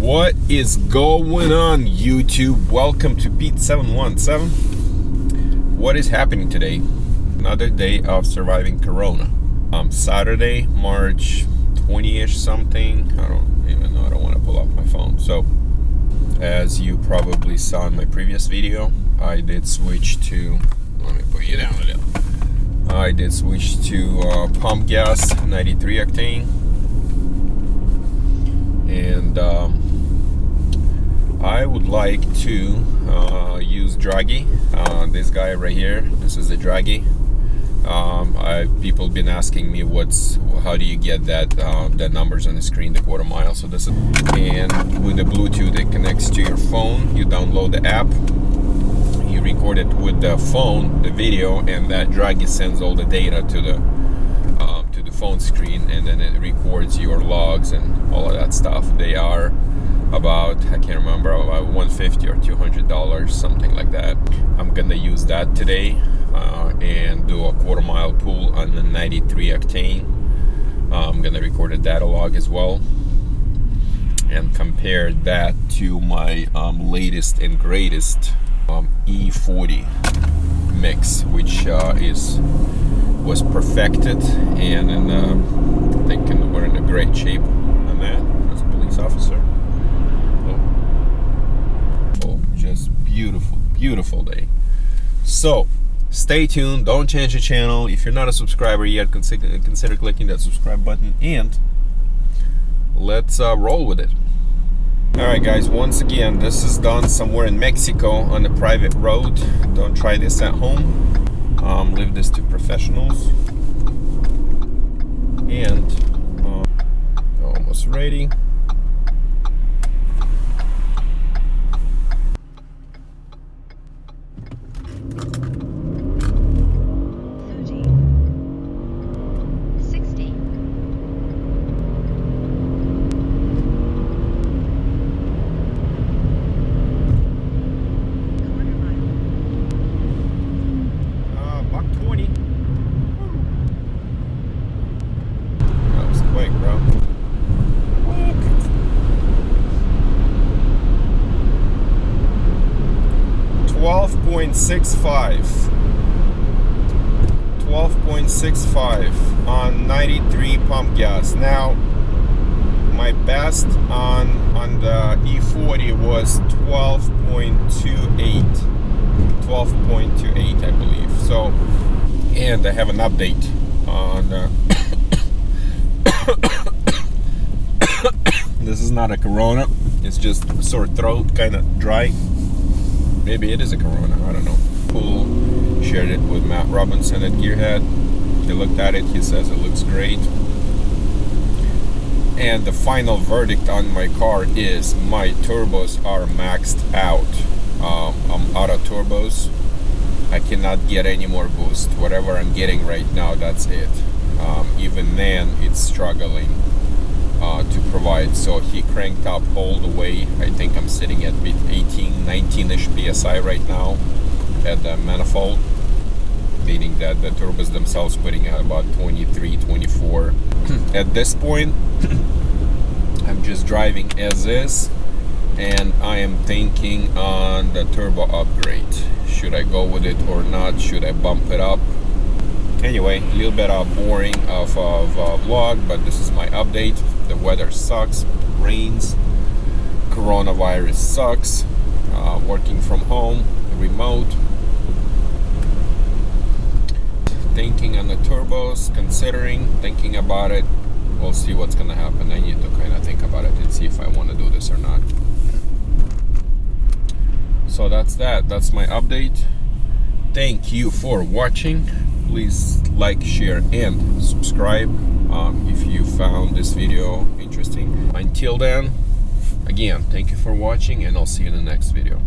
What is going on, YouTube? Welcome to Pete 717. What is happening today? Another day of surviving Corona. Saturday, March 20-ish something. I don't even know. I don't want to pull up my phone. So, as you probably saw in my previous video, I did switch to. Let me put you down a little. I did switch to pump gas, 93 octane, and I would like to use Draggy. This guy right here. This is the Draggy. People been asking me how do you get that numbers on the screen, the quarter mile. So this is, and with the Bluetooth it connects to your phone. You download the app, you record it with the phone, the video, and that Draggy sends all the data to the phone screen, and then it records your logs and all of that stuff. They are about, I can't remember, about $150 or $200, something like that. I'm gonna use that today and do a quarter mile pull on the 93 octane. I'm gonna record a data log as well and compare that to my latest and greatest E40 mix, which was perfected, and I think we're in a great shape on that. As a police officer. Oh, just beautiful day. So stay tuned, don't change the channel. If you're not a subscriber yet, consider clicking that subscribe button, and let's roll with it. Alright guys, once again, this is done somewhere in Mexico on a private road. Don't try this at home. Leave this to professionals. And almost ready. Quick, bro. 12.65 on 93 pump gas. Now my best on the E40 was 12.28 I believe. So, and I have an update on this is not a Corona, it's just a sore throat, kind of dry. Maybe it is a Corona, I don't know. Cool. Shared it with Matt Robinson at Gearhead. He looked at it, he says it looks great. And the final verdict on my car is my turbos are maxed out. I'm out of turbos. I cannot get any more boost. Whatever I'm getting right now, that's it. Even then, it's struggling to provide. So he cranked up all the way. I think I'm sitting at 18, 19-ish PSI right now at the manifold, meaning that the turbos themselves putting out about 23, 24. At this point, I'm just driving as is, and I am thinking on the turbo upgrade. Should I go with it or not? Should I bump it up? Anyway, a little bit boring of a vlog, but this is my update. The weather sucks, rains, coronavirus sucks, working from home, remote. Thinking on the turbos, thinking about it. We'll see what's gonna happen. I need to kind of think about it and see if I want to do this or not. So that's my update. Thank you for watching. Please like, share, and subscribe if you found this video interesting. Until then, again, thank you for watching, and I'll see you in the next video.